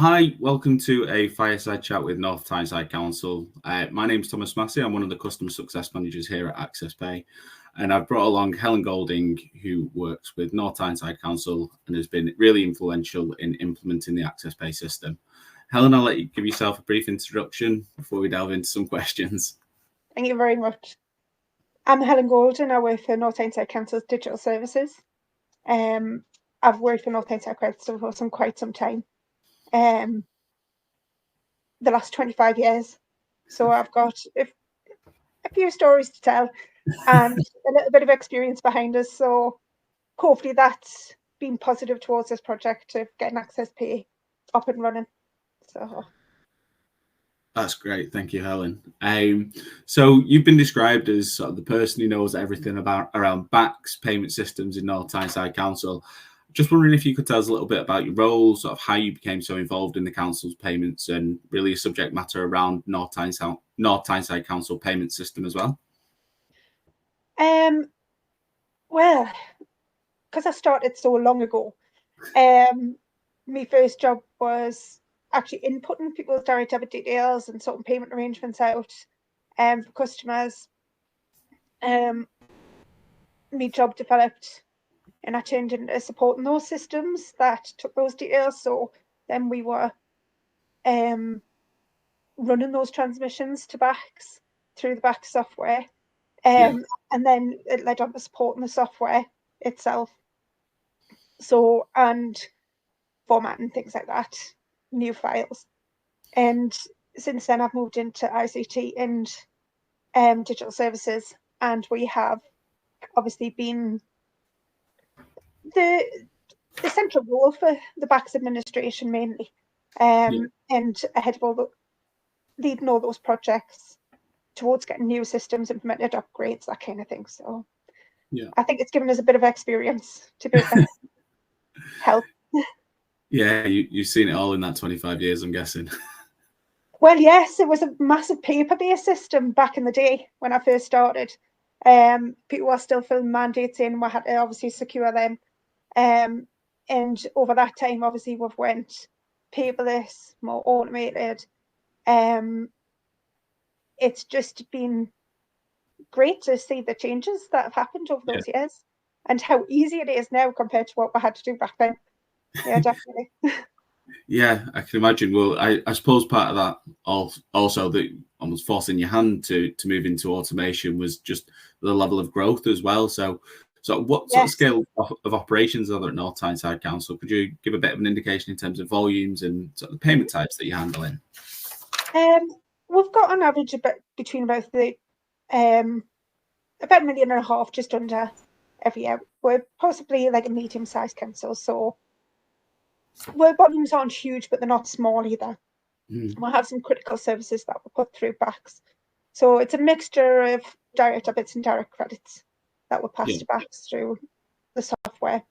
Hi, welcome to a fireside chat with North Tyneside Council. My name's Thomas Massey. I'm one of the customer success managers here at AccessPay, and I've brought along Helen Goulding, who works with North Tyneside Council and has been really influential in implementing the AccessPay system. Helen, I'll let you give yourself a brief introduction before we delve into some questions. Thank you very much. I'm Helen Goulding. I work for North Tyneside Council's digital services. I've worked for North Tyneside Council for quite some time. The last 25 years. So I've got a few stories to tell and a little bit of experience behind us. So hopefully that's been positive towards this project of getting AccessPay up and running. So that's great. Thank you, Helen. So you've been described as sort of the person who knows everything around BACS payment systems in North Tyneside Council. Just wondering if you could tell us a little bit about your role, sort of how you became so involved in the council's payments, and really a subject matter around North Tyneside Council payment system as well. Well, because I started so long ago, my first job was actually inputting people's direct debit details and sorting payment arrangements out for customers. My job developed and I turned into supporting those systems that took those details. So then we were running those transmissions to BACS through the BACS software. And then it led on to supporting the software itself. So, and formatting things like that, new files. And since then I've moved into ICT and digital services, and we have obviously been the central role for the BACS administration mainly, and ahead of leading all those projects towards getting new systems implemented, upgrades, that kind of thing. So I think it's given us a bit of experience to be able to help. Yeah, you've seen it all in that 25 years, I'm guessing. Well, yes, it was a massive paper-based system back in the day when I first started. People were still filling mandates in, we had to obviously secure them. And over that time, obviously, we've went paperless, more automated. It's just been great to see the changes that have happened over those years and how easy it is now compared to what we had to do back then. Yeah, definitely. Yeah, I can imagine. Well, I suppose part of that also that almost forcing your hand to move into automation was just the level of growth as well. So what sort of scale of operations are there at North Tyneside Council? Could you give a bit of an indication in terms of volumes and sort of the payment types that you're handling? We've got on average between about $1.5 million, just under every year. We're possibly like a medium-sized council, so our volumes aren't huge, but they're not small either. We'll have some critical services that we'll put through BACS. So it's a mixture of direct debits and direct credits that will pass to BACS through the software.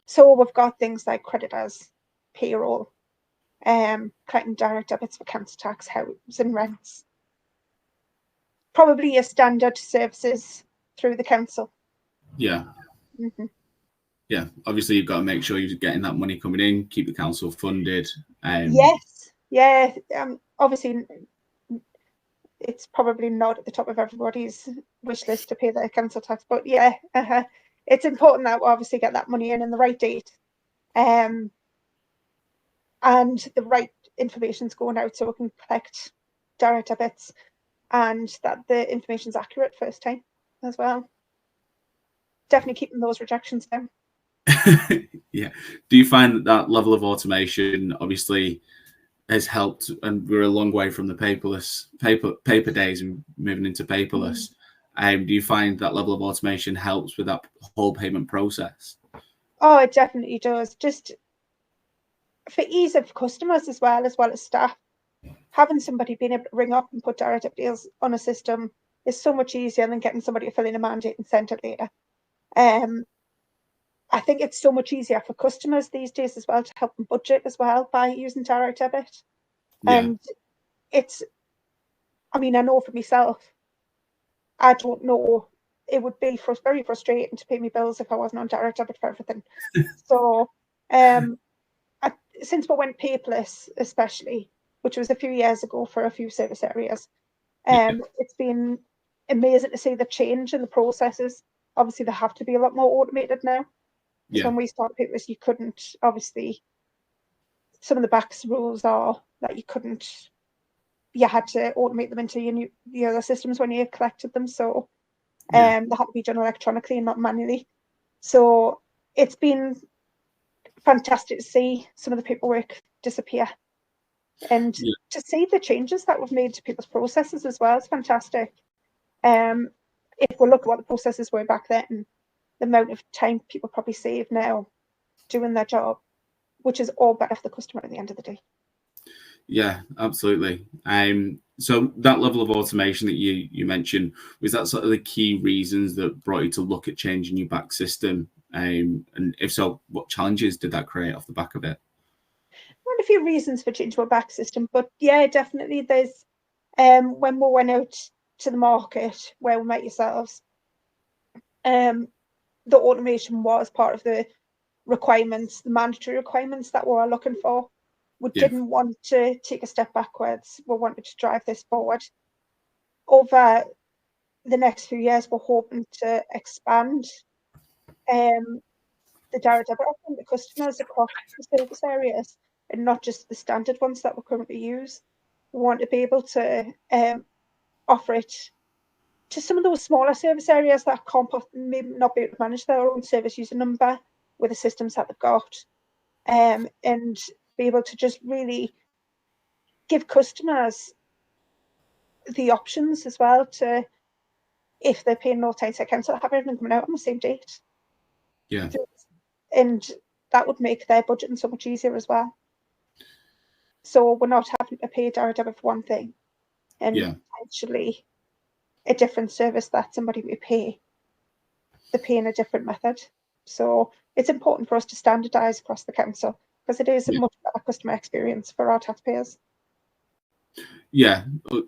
So we've got things like creditors, payroll, collecting direct debits for council tax, house and rents. Probably your standard services through the council. Yeah. Yeah, obviously you've got to make sure you're getting that money coming in, keep the council funded. Yes, yeah. Obviously, it's probably not at the top of everybody's wish list to pay their council tax, but yeah, it's important that we obviously get that money in the right date, and the right information's going out so we can collect direct debits, and that the information's accurate first time as well. Definitely keeping those rejections down. Yeah. Do you find that level of automation obviously has helped, and we're a long way from the paper days and moving into paperless? Do you find that level of automation helps with that whole payment process? Oh, it definitely does. Just for ease of customers as well as staff. Having somebody being able to ring up and put direct debit deals on a system is so much easier than getting somebody to fill in a mandate and send it later. I think it's so much easier for customers these days as well to help them budget as well by using direct debit. And I know for myself, I don't know, it would be very frustrating to pay me bills if I wasn't on direct debit for everything. So since we went paperless, especially, which was a few years ago for a few service areas, it's been amazing to see the change in the processes. Obviously, they have to be a lot more automated now. Because when we started paperless, you couldn't, obviously, some of the BACS rules are that you had to automate them into the other systems when you collected them. So they had to be done electronically and not manually. So it's been fantastic to see some of the paperwork disappear and to see the changes that we've made to people's processes as well. It's fantastic. If we look at what the processes were back then, the amount of time people probably save now doing their job, which is all better for the customer at the end of the day. Yeah, absolutely. So that level of automation that you mentioned, was that sort of the key reasons that brought you to look at changing your back system? And if so, what challenges did that create off the back of it? Well, a few reasons for changing our back system, but yeah, definitely there's when we went out to the market where we met yourselves, the automation was part of the requirements, the mandatory requirements that we were looking for. We didn't want to take a step backwards. We wanted to drive this forward. Over the next few years, we're hoping to expand the direct debit offering to customers across the service areas and not just the standard ones that we currently use. We want to be able to offer it to some of those smaller service areas that can't maybe not be able to manage their own service user number with the systems that they've got, and be able to just really give customers the options as well to, if they're paying North Tyneside Council, have everything coming out on the same date. Yeah. And that would make their budgeting so much easier as well. So we're not having to pay direct debit for one thing and potentially a different service that somebody may pay. They're paying a different method. So it's important for us to standardise across the council because it is a much better customer experience for our taxpayers. Yeah,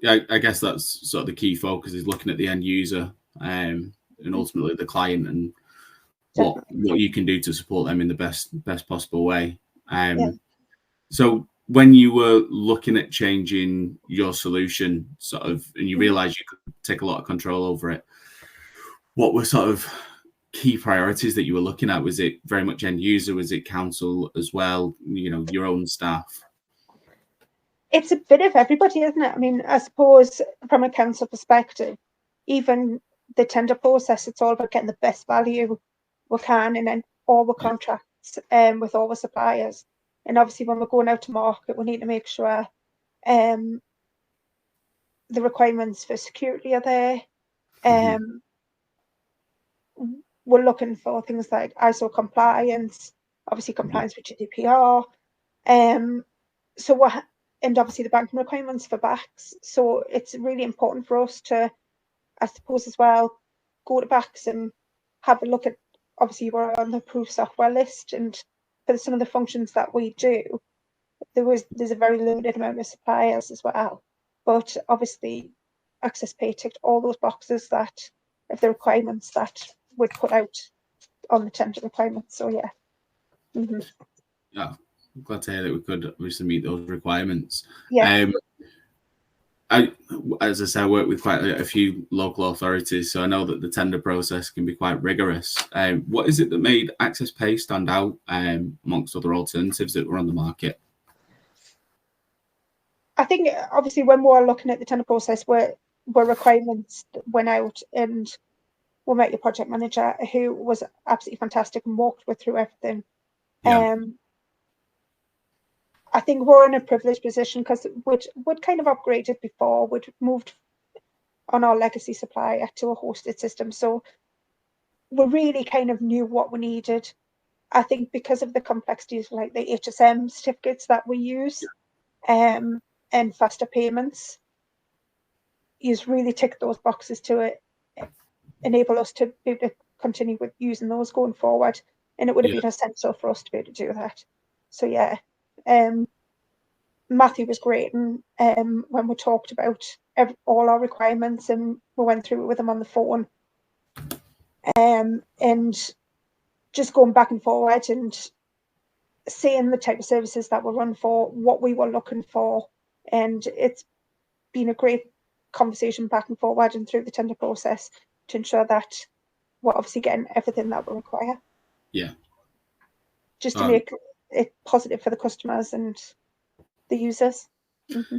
I guess that's sort of the key focus is looking at the end user and ultimately the client and what you can do to support them in the best possible way. So when you were looking at changing your solution, sort of, and you realised you could take a lot of control over it, what were sort of key priorities that you were looking at? Was it very much end user? Was it council as well? You know, your own staff? It's a bit of everybody, isn't it? I mean, I suppose from a council perspective, even the tender process, it's all about getting the best value we can and then all the contracts with all the suppliers. And obviously when we're going out to market, we need to make sure the requirements for security are there. We're looking for things like ISO compliance, obviously compliance with GDPR. And obviously the banking requirements for BACS. So it's really important for us to, I suppose as well, go to BACS and have a look at, obviously we're on the approved software list, and for some of the functions that we do, there's a very limited amount of suppliers as well. But obviously AccessPay ticked all those boxes that of the requirements that would put out on the tender requirements. So yeah. Yeah, I'm glad to hear that we could obviously meet those requirements. As I say, I work with quite a few local authorities, so I know that the tender process can be quite rigorous. What is it that made AccessPay stand out amongst other alternatives that were on the market? I think obviously when we were looking at the tender process, were requirements that went out, and we met your project manager who was absolutely fantastic and walked us through everything. I think we're in a privileged position because we'd kind of upgraded before. We'd moved on our legacy supplier to a hosted system. So we really kind of knew what we needed. I think because of the complexities like the HSM certificates that we use and faster payments, you've really ticked those boxes to enable us to be able to continue with using those going forward. And it would have been essential for us to be able to do that. So yeah. Matthew was great, and when we talked about all our requirements and we went through it with him on the phone, and just going back and forward, and seeing the type of services that were run for, what we were looking for, and it's been a great conversation back and forward and through the tender process to ensure that we're obviously getting everything that we require. Yeah. Just to make it positive for the customers and the users. Mm-hmm.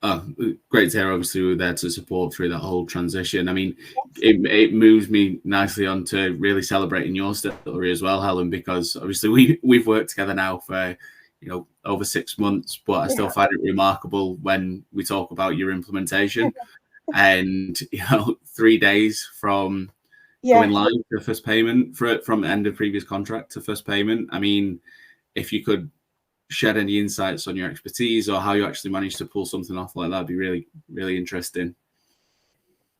Oh, great to hear. Obviously, we're there to support through that whole transition. I mean, it moves me nicely on to really celebrating your story as well, Helen, because obviously we've worked together now for over 6 months, but I still find it remarkable when we talk about your implementation and 3 days from going live to first payment from end of previous contract to first payment. I mean, if you could shed any insights on your expertise or how you actually managed to pull something off like that, would be really, really interesting.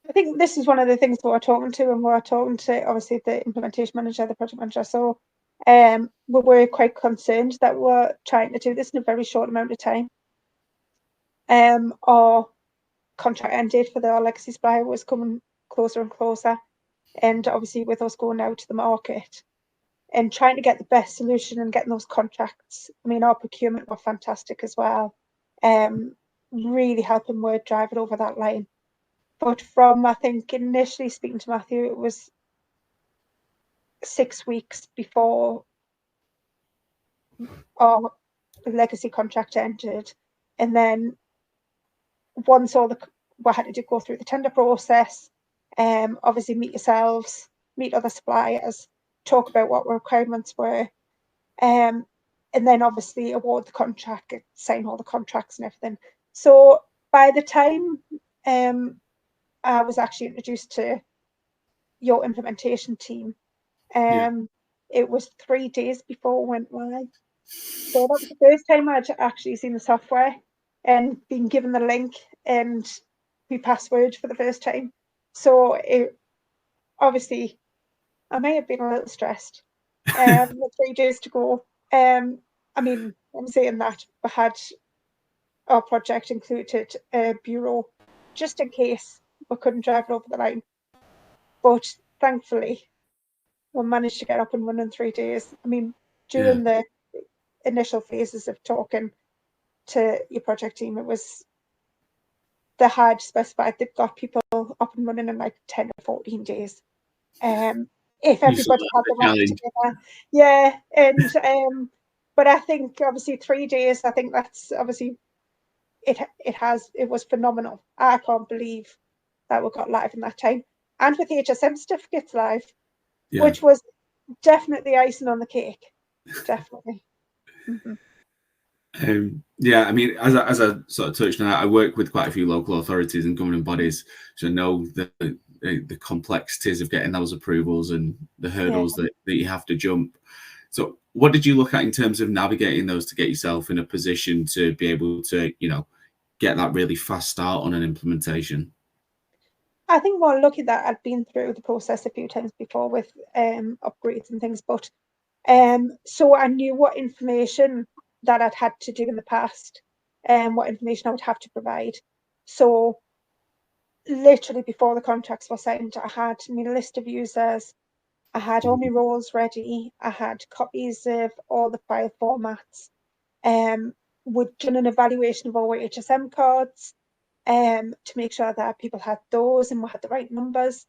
I think this is one of the things we're talking to, and we're talking to obviously the implementation manager, the project manager. So we were quite concerned that we're trying to do this in a very short amount of time. Our contract end date for our legacy supplier was coming closer and closer, and obviously with us going out to the market and trying to get the best solution and getting those contracts. I mean, our procurement were fantastic as well, really helping Word drive it over that line. But from, I think, initially speaking to Matthew, it was 6 weeks before our legacy contract ended. And then once we had to go through the tender process, obviously meet yourselves, meet other suppliers, talk about what our requirements were, and then obviously award the contract, sign all the contracts and everything. So by the time I was actually introduced to your implementation team, it was 3 days before it went live. So that was the first time I'd actually seen the software and been given the link and the password for the first time. So it obviously, I may have been a little stressed. With 3 days to go. I mean, I'm saying that we had our project included a bureau just in case we couldn't drive it over the line. But thankfully, we managed to get up and running in 3 days. I mean, during the initial phases of talking to your project team, they had specified they've got people up and running in like 10 or 14 days. If everybody had the work together. And but I think obviously 3 days, I think that's obviously it was phenomenal. I can't believe that we got live in that time. And with HSM certificates live, which was definitely icing on the cake. Definitely. Mm-hmm. I mean, as I sort of touched on, I work with quite a few local authorities and governing bodies, so I know the complexities of getting those approvals and the hurdles that you have to jump. So what did you look at in terms of navigating those to get yourself in a position to be able to, get that really fast start on an implementation? I think we're lucky that I'd been through the process a few times before with upgrades and things, but so I knew what information that I'd had to do in the past and what information I would have to provide. So literally before the contracts were signed, I had my list of users, I had all my roles ready, I had copies of all the file formats, we'd done an evaluation of all our HSM cards to make sure that people had those and we had the right numbers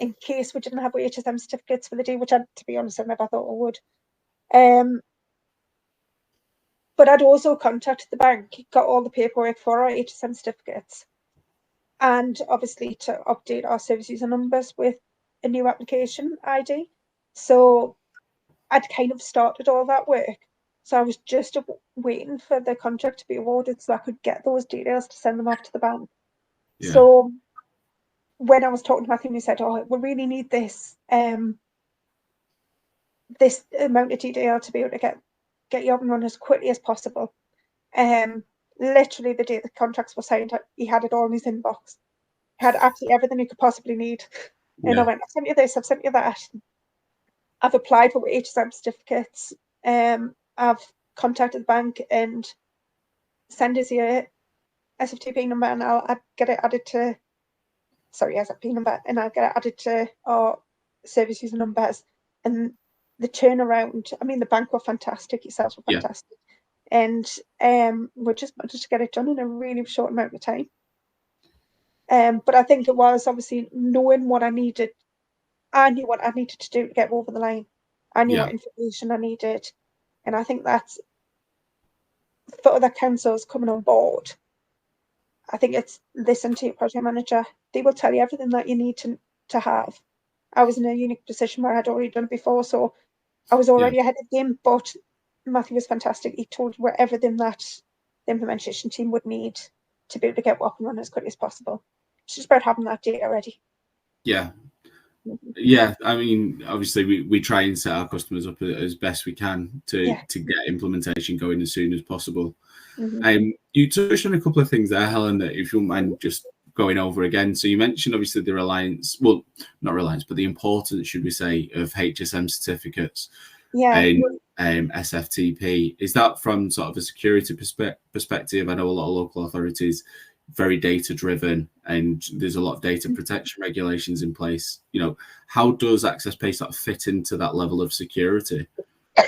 in case we didn't have our HSM certificates for the day, which I, to be honest, I never thought we would. But I'd also contacted the bank, got all the paperwork for our HSM certificates, and obviously to update our service user numbers with a new application ID. So I'd kind of started all that work. So I was just waiting for the contract to be awarded so I could get those details to send them off to the bank. Yeah. So when I was talking to Matthew, he said, "Oh, we really need this this amount of detail to be able to get you up and running as quickly as possible." Literally the day the contracts were signed, he had it all in his inbox. He had absolutely everything he could possibly need. And I went, "I've sent you this, I've sent you that. I've applied for HSM certificates. I've contacted the bank and send us your SFTP number and I'll get it added to, SFP number, and I'll get it added to our service user numbers." And the turnaround, I mean, the bank were fantastic, yourselves were Yeah. fantastic. And we just managed to get it done in a really short amount of time. But I think it was obviously knowing what I needed. I knew what I needed to do to get over the line. I knew Yeah. what information I needed. And I think that's for other councils coming on board. I think it's listen to your project manager. They will tell you everything that you need to have. I was in a unique position where I had already done it before, so I was already ahead of the game, but Matthew was fantastic. He told you everything that the implementation team would need to be able to get up and running as quickly as possible. It's just about having that data ready. Yeah. Yeah, I mean, obviously we try and set our customers up as best we can to get implementation going as soon as possible. You touched on a couple of things there, Helen, that if you wouldn't mind just going over again. So you mentioned obviously the reliance, well, not reliance, but the importance, should we say, of HSM certificates and SFTP. Is that from sort of a security perspective? I know a lot of local authorities very data driven and there's a lot of data protection regulations in place. You know, how does AccessPay sort of fit into that level of security? I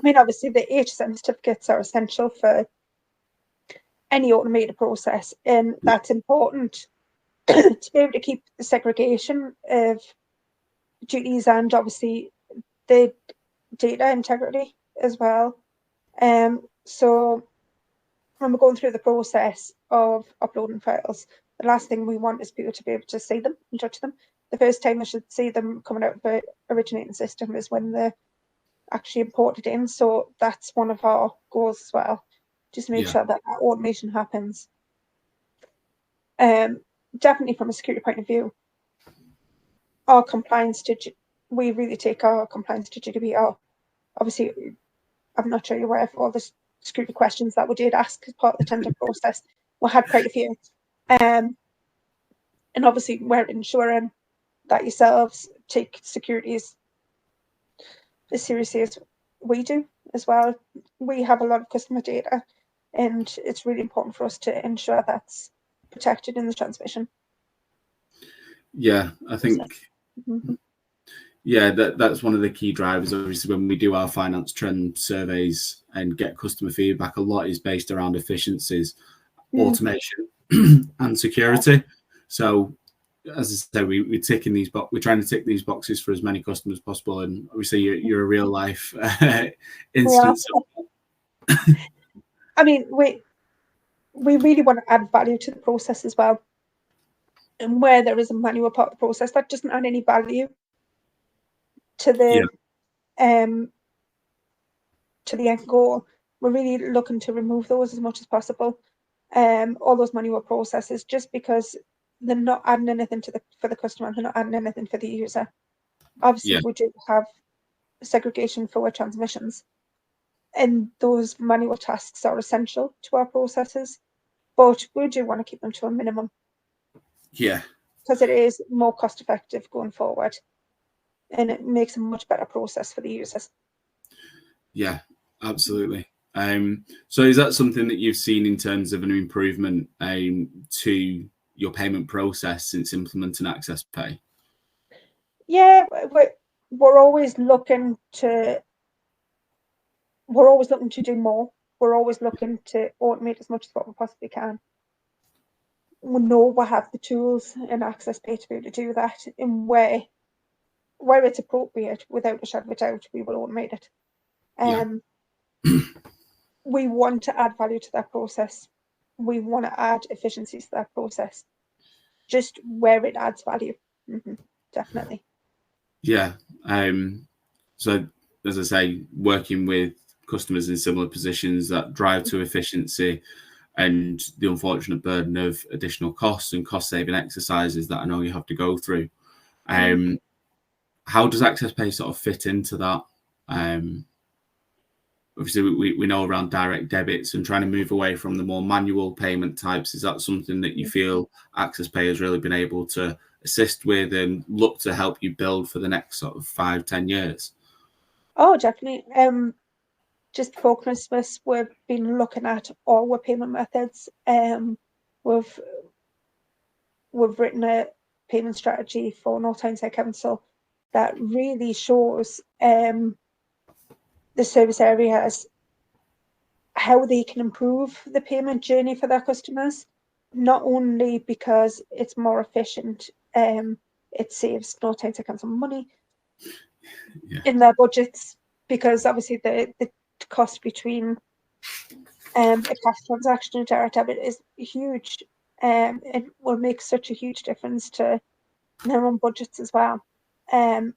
mean, obviously the HSM certificates are essential for any automated process, and that's important to be able to keep the segregation of duties and obviously the data integrity as well. So when we're going through the process of uploading files, the last thing we want is people to be able to see them and touch them. The first time they should see them coming out of the originating system is when they're actually imported in. So that's one of our goals as well, just to make sure that automation happens. Definitely from a security point of view, our compliance to we really take our compliance to GDPR. Obviously, I'm not sure you're aware of all the security questions that we did ask as part of the tender process. We had quite a few. And obviously we're ensuring that yourselves take security as seriously as we do as well. We have a lot of customer data and it's really important for us to ensure that's protected in the transmission. Yeah, I think that's one of the key drivers. Obviously, when we do our finance trend surveys and get customer feedback, a lot is based around efficiencies, automation, and security. So, as I say, we're ticking these we're trying to tick these boxes for as many customers as possible. And obviously, you're a real life instance. I mean, we really want to add value to the process as well. And where there is a manual part of the process that doesn't add any value to the end goal, we're really looking to remove those as much as possible. All those manual processes, just because they're not adding anything for the customer, they're not adding anything for the user. Obviously, we do have segregation for transmissions, and those manual tasks are essential to our processes, but we do want to keep them to a minimum. Yeah. Because it is more cost effective going forward and it makes a much better process for the users. Yeah, absolutely. So is that something that you've seen in terms of an improvement to your payment process since implementing AccessPay? Yeah, we're always looking to do more. We're always looking to automate as much as what we possibly can. We know we have the tools in AccessPay to be able to do that, and where it's appropriate, without a shadow of a doubt, we will automate it. We want to add value to that process. We want to add efficiencies to that process, just where it adds value. Definitely. Yeah. So as I say, working with customers in similar positions that drive to efficiency and the unfortunate burden of additional costs and cost saving exercises that I know you have to go through. How does AccessPay sort of fit into that? Obviously, we know around direct debits and trying to move away from the more manual payment types. Is that something that you feel AccessPay has really been able to assist with and look to help you build for the next sort of 5-10 years? Oh, definitely. Just before Christmas, we've been looking at all our payment methods. We've written a payment strategy for North Tyneside Council, that really shows the service areas how they can improve the payment journey for their customers, not only because it's more efficient, it saves North Tyneside Council money in their budgets, because obviously the cost between a cash transaction and direct debit is huge. It will make such a huge difference to their own budgets as well, and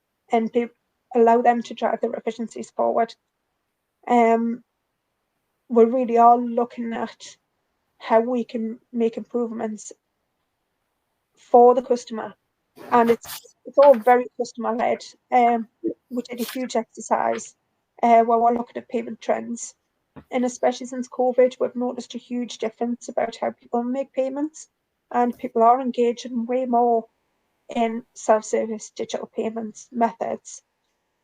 allow them to drive their efficiencies forward. We really are looking at how we can make improvements for the customer, and it's all very customer led. We did a huge exercise where we're looking at payment trends, and especially since COVID, we've noticed a huge difference about how people make payments, and people are engaging way more in self-service digital payments methods,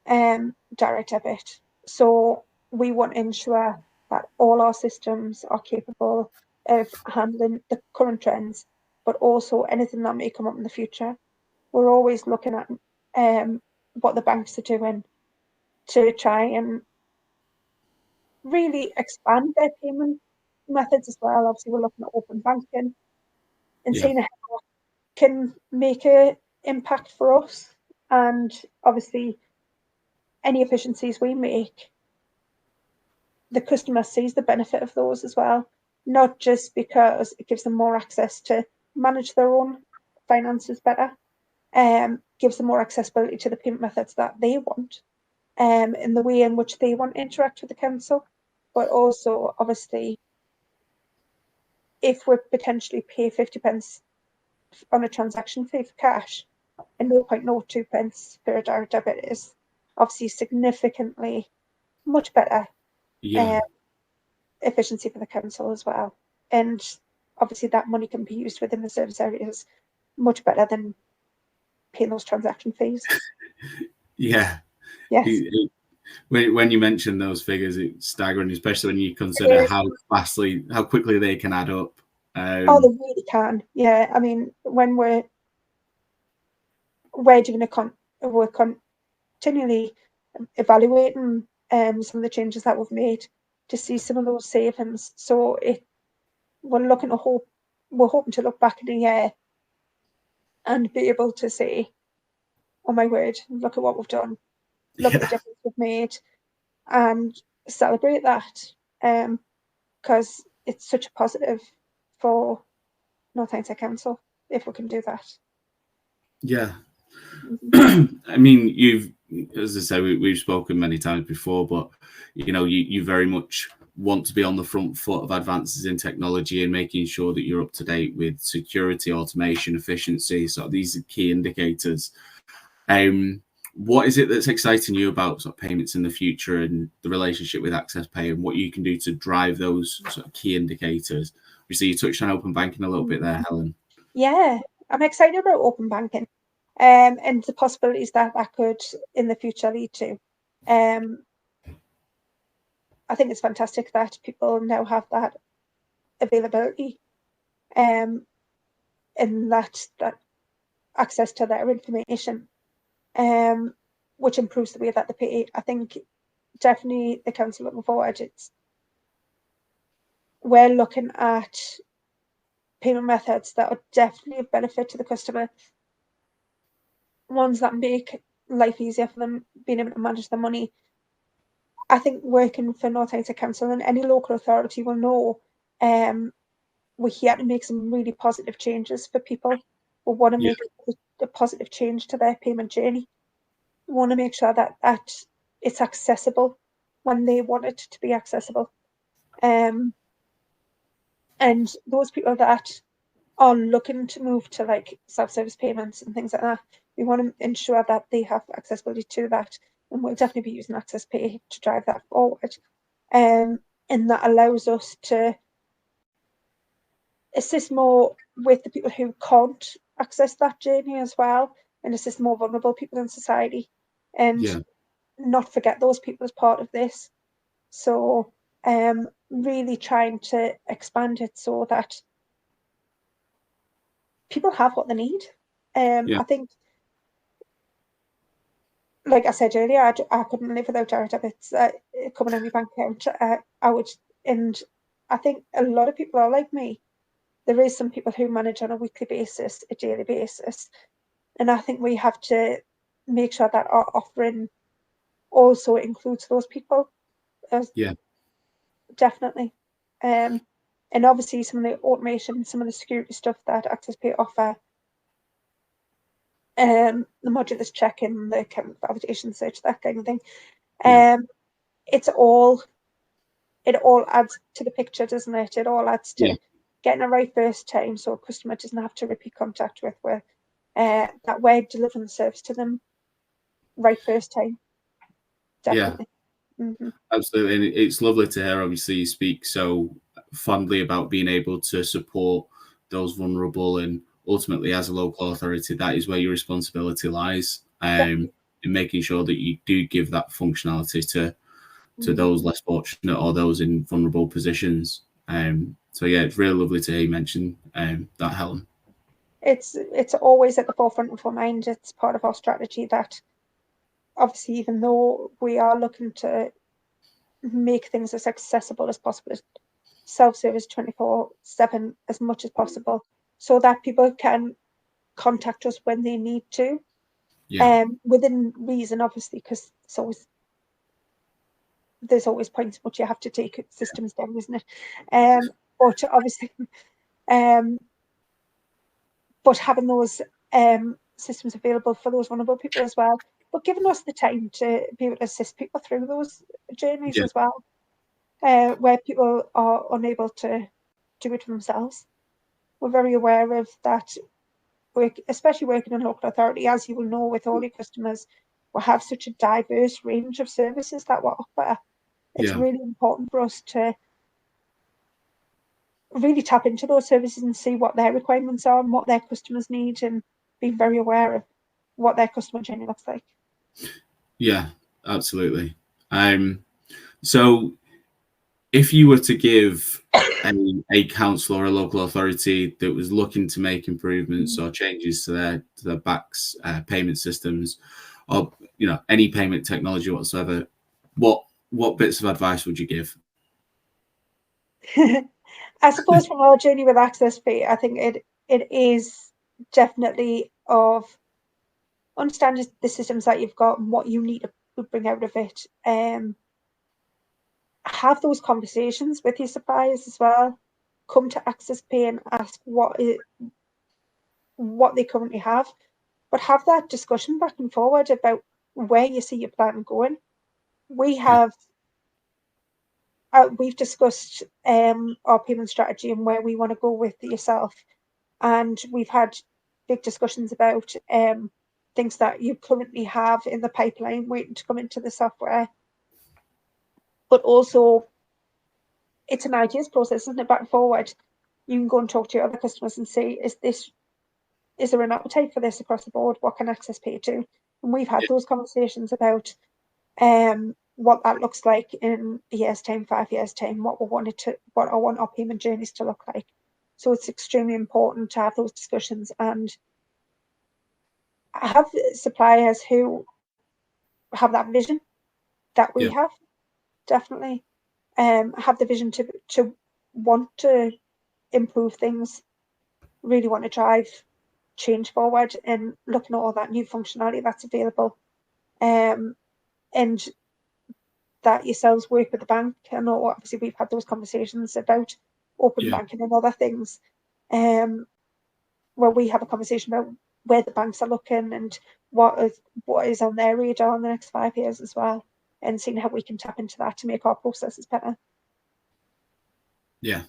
direct debit. So we want to ensure that all our systems are capable of handling the current trends, but also anything that may come up in the future. We're always looking at what the banks are doing to try and really expand their payment methods as well. Obviously, we're looking at open banking and seeing how it can make an impact for us. And obviously, any efficiencies we make, the customer sees the benefit of those as well, not just because it gives them more access to manage their own finances better, gives them more accessibility to the payment methods that they want, in the way in which they want to interact with the council, but also obviously if we potentially pay 50 pence on a transaction fee for cash and 0.02 pence for a direct debit is obviously significantly much better efficiency for the council as well. And obviously that money can be used within the service areas much better than paying those transaction fees. Yeah. Yes. When you mention those figures, it's staggering, especially when you consider how quickly they can add up. Oh, they really can. Yeah, I mean, when we're doing we're continually evaluating some of the changes that we've made to see some of those savings. So we're hoping to look back in a year and be able to say, oh my word, look at what we've done, look at the difference we've made, and celebrate that, because it's such a positive for North Tyneside Council if we can do that. Yeah. I mean, as I say, we've spoken many times before, but you very much want to be on the front foot of advances in technology and making sure that you're up to date with security, automation, efficiency. So these are key indicators. What is it that's exciting you about sort of payments in the future and the relationship with AccessPay and what you can do to drive those sort of key indicators? Obviously, you touched on open banking a little bit there, Helen. Yeah, I'm excited about open banking, and the possibilities that could in the future lead to. I think it's fantastic that people now have that availability, and that access to their information, which improves the way that they pay. I think definitely the council looking forward, we're looking at payment methods that are definitely of benefit to the customer, ones that make life easier for them, being able to manage their money. I think working for North Tyneside Council and any local authority will know we're here to make some really positive changes for people. We want to make a positive change to their payment journey. We want to make sure that it's accessible when they want it to be accessible. And those people that are looking to move to like self-service payments and things like that, we want to ensure that they have accessibility to that, and we'll definitely be using AccessPay to drive that forward. And that allows us to assist more with the people who can't access that journey as well, and assist more vulnerable people in society, and not forget those people as part of this. So really trying to expand it so that people have what they need. I think like I said earlier, I couldn't live without direct debits coming on my bank account. I would, and I think a lot of people are like me. There is some people who manage on a weekly basis, a daily basis, and I think we have to make sure that our offering also includes those people. Yeah. Definitely. And obviously some of the automation, some of the security stuff that AccessPay offer, the modular check-in, the account validation search, that kind of thing. Yeah. It all adds to the picture, doesn't it? It all adds Yeah. to getting it right first time, so a customer doesn't have to repeat contact with where that we're delivering the service to them right first time. Yeah. Definitely. Mm-hmm. Absolutely. And it's lovely to hear, obviously, you speak so fondly about being able to support those vulnerable, and ultimately, as a local authority, that is where your responsibility lies, in making sure that you do give that functionality to those less fortunate or those in vulnerable positions. So yeah, it's really lovely to hear you mention that, Helen. It's always at the forefront of our mind. It's part of our strategy that obviously, even though we are looking to make things as accessible as possible, self-service 24/7 as much as possible, so that people can contact us when they need to, Yeah. within reason, obviously, because there's always points at which you have to take systems down, isn't it? But obviously, um, but having those systems available for those vulnerable people as well, but giving us the time to be able to assist people through those journeys Yeah. as well, where people are unable to do it for themselves. We're very aware of that, especially working in local authority, as you will know with all your customers, we have such a diverse range of services that we offer. It's Yeah. really important for us to really tap into those services and see what their requirements are and what their customers need, and be very aware of what their customer journey looks like. Yeah, absolutely. So if you were to give a council or a local authority that was looking to make improvements or changes to their BACS payment systems, or any payment technology whatsoever, what bits of advice would you give? I suppose from our journey with AccessPay, I think it is definitely of understanding the systems that you've got and what you need to bring out of it. Have those conversations with your suppliers as well. Come to AccessPay and ask what they currently have, but have that discussion back and forward about where you see your plan going. We Yeah. have we've discussed our payment strategy and where we want to go with yourself, and we've had big discussions about things that you currently have in the pipeline waiting to come into the software. But also, it's an ideas process, isn't it? Back and forward. You can go and talk to your other customers and say, is there an appetite for this across the board? What can AccessPay do? And we've had those conversations about what that looks like in a year's time, 5 years' time, what I want our payment journeys to look like. So it's extremely important to have those discussions and have suppliers who have that vision that we Yeah. have, definitely. Have the vision to want to improve things, really want to drive change forward, and looking at all that new functionality that's available. And that yourselves work with the bank. I know obviously we've had those conversations about open Yeah. banking and other things, where we have a conversation about where the banks are looking and what is on their radar in the next 5 years as well, and seeing how we can tap into that to make our processes better. Yeah.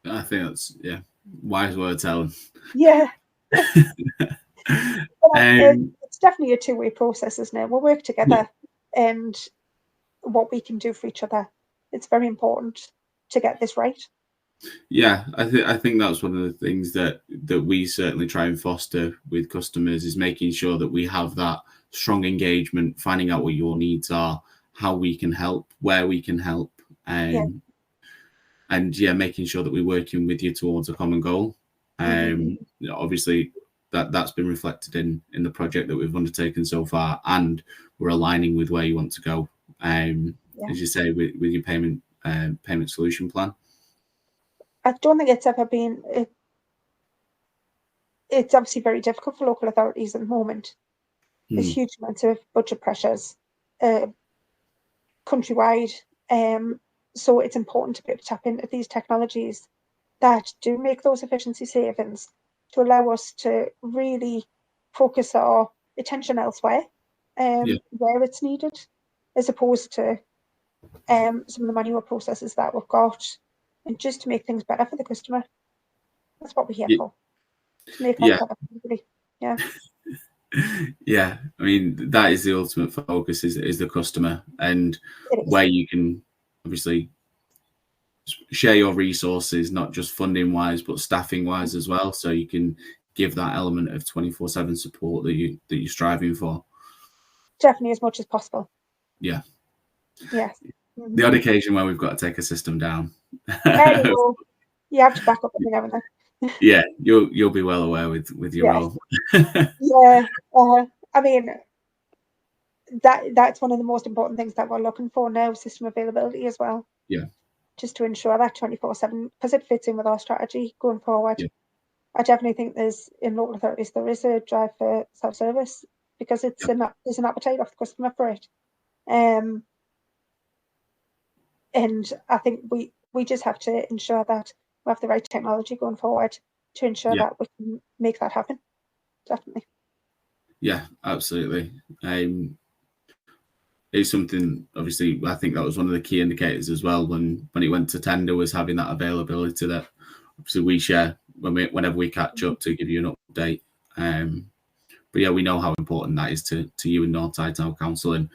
I think that's wise words, Helen. Yeah. um, It's definitely a two-way process, isn't it? We'll work together and what we can do for each other. It's very important to get this right. Yeah, I think that's one of the things that we certainly try and foster with customers, is making sure that we have that strong engagement, finding out what your needs are, how we can help, where we can help, Yeah. and making sure that we're working with you towards a common goal. Mm-hmm. Obviously, that's been reflected in the project that we've undertaken so far, and we're aligning with where you want to go. As you say, with your payment solution plan. I don't think it's ever been. It's obviously very difficult for local authorities at the moment. There's huge amounts of budget pressures countrywide. So it's important to be able to tap into these technologies that do make those efficiency savings to allow us to really focus our attention elsewhere, where it's needed, as opposed to some of the manual processes that we've got, and just to make things better for the customer. That's what we're here for. To make life better for everybody. Yeah. Yeah, I mean, that is the ultimate focus, is the customer, and where you can obviously share your resources, not just funding wise, but staffing wise as well, so you can give that element of 24/7 support that you're striving for. Definitely, as much as possible. Yeah. Yes. The odd occasion where we've got to take a system down. You have to back up every now and then. Yeah, you'll be well aware with your role. I mean, that's one of the most important things that we're looking for now, system availability as well. Yeah. Just to ensure that 24/7, because it fits in with our strategy going forward. Yeah. I definitely think in local authorities there is a drive for self-service, because there's an appetite of the customer for it. And I think we just have to ensure that we have the right technology going forward to ensure that we can make that happen. Definitely. Yeah, absolutely. It's something, obviously, I think that was one of the key indicators as well when it went to tender, was having that availability that obviously we share whenever we catch up to give you an update. But yeah, we know how important that is to you and North Tyneside Town Council, and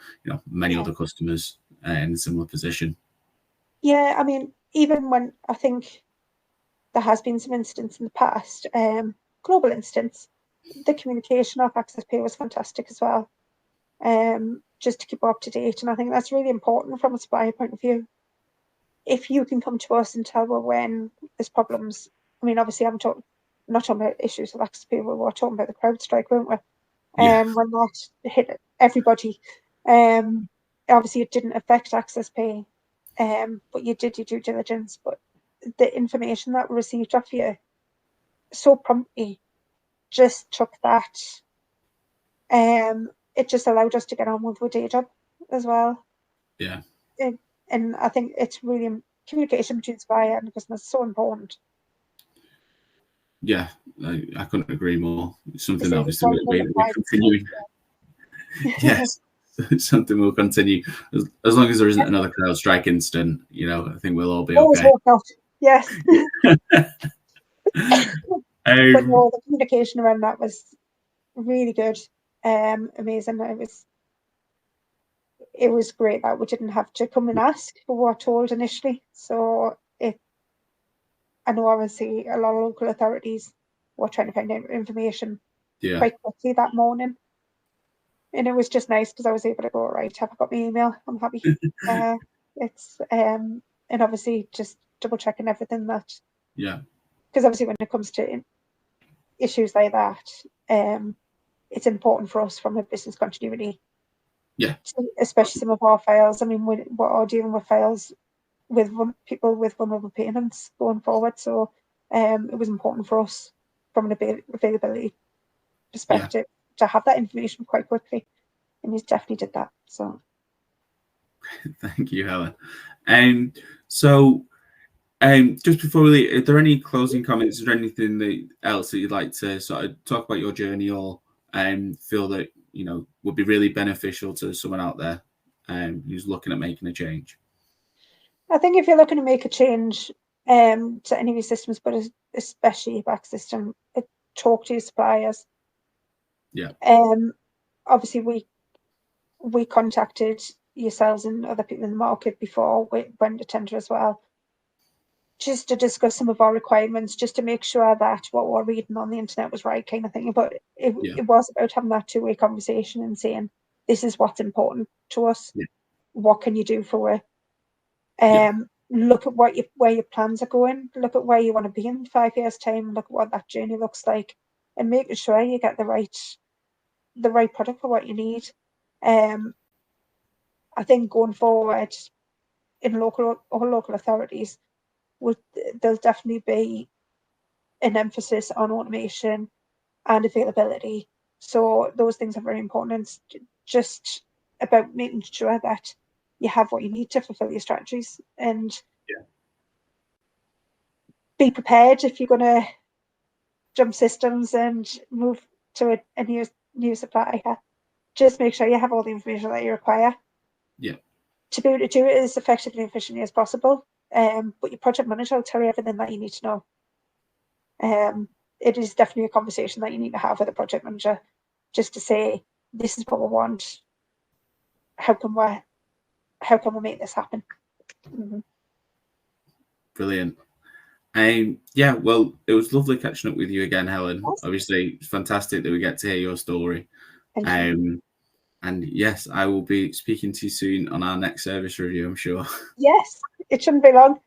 many other customers in a similar position. Yeah, I mean, even when I think there has been some incidents in the past, global incidents, the communication of AccessPay was fantastic as well. Just to keep up to date, and I think that's really important from a supplier point of view. If you can come to us and tell us when there's problems, I mean, obviously I'm not talking about issues with AccessPay, we were talking about the CrowdStrike, weren't we? When that hit everybody. Obviously it didn't affect AccessPay, but you did your due diligence. But the information that we received off you so promptly just took that. It just allowed us to get on with our day job as well. Yeah. And I think it's really, communication between supplier and customer is so important. Yeah, I couldn't agree more. It's something that obviously we're continuing. Yes, it's something we'll continue as long as there isn't another CrowdStrike incident. I think we'll all be okay. Yes. But no, the communication around that was really good. Amazing. It was great that we didn't have to come and ask, but we were told initially. So I know obviously a lot of local authorities were trying to find out information quite quickly that morning. And it was just nice because I was able to go, right, have I got my email? I'm happy. It's and obviously just double checking everything that. Yeah. Because obviously when it comes to issues like that, it's important for us from a business continuity. Yeah. Especially some of our files. I mean, we're dealing with files with people with vulnerable payments going forward. So it was important for us from an availability perspective to have that information quite quickly. And you definitely did that. So thank you, Helen. So just before we leave, are there any closing comments? Is there anything else that you'd like to sort of talk about your journey, or feel that would be really beneficial to someone out there who's looking at making a change? I think if you're looking to make a change to any of your systems, but especially your back system, talk to your suppliers. Yeah. Obviously, we contacted yourselves and other people in the market before we went to tender as well, just to discuss some of our requirements, just to make sure that what we're reading on the internet was right, kind of thing. But it was about having that two-way conversation and saying, this is what's important to us. Yeah. What can you do for it? Look at where your plans are going. Look at where you want to be in 5 years' time. Look at what that journey looks like. and making sure you get the right product for what you need. I think going forward in local authorities, there'll definitely be an emphasis on automation and availability. So those things are very important. It's just about making sure that you have what you need to fulfill your strategies, and be prepared if you're going to jump systems and move to a new supplier. Just make sure you have all the information that you require. Yeah. To be able to do it as effectively and efficiently as possible. But your project manager will tell you everything that you need to know. It is definitely a conversation that you need to have with a project manager, just to say, this is what we want. How can we make this happen? Mm-hmm. Brilliant. Yeah, well, it was lovely catching up with you again, Helen. Yes. Obviously, it's fantastic that we get to hear your story. Thank you. And yes, I will be speaking to you soon on our next service review, I'm sure. Yes, it shouldn't be long.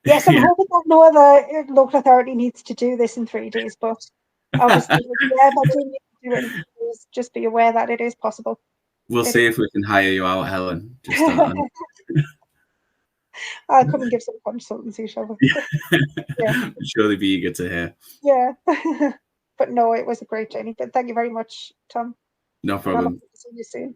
Yes, I'm hoping that no other local authority needs to do this in 3 days, but obviously, if you ever do need to do it in 3 days, just be aware that it is possible. We'll see if we can hire you out, Helen. Just I'll come and give some consultancy, shall we? Yeah. I'm sure they'd be eager to hear. Yeah. But no, it was a great journey. But thank you very much, Tom. No problem. See you soon.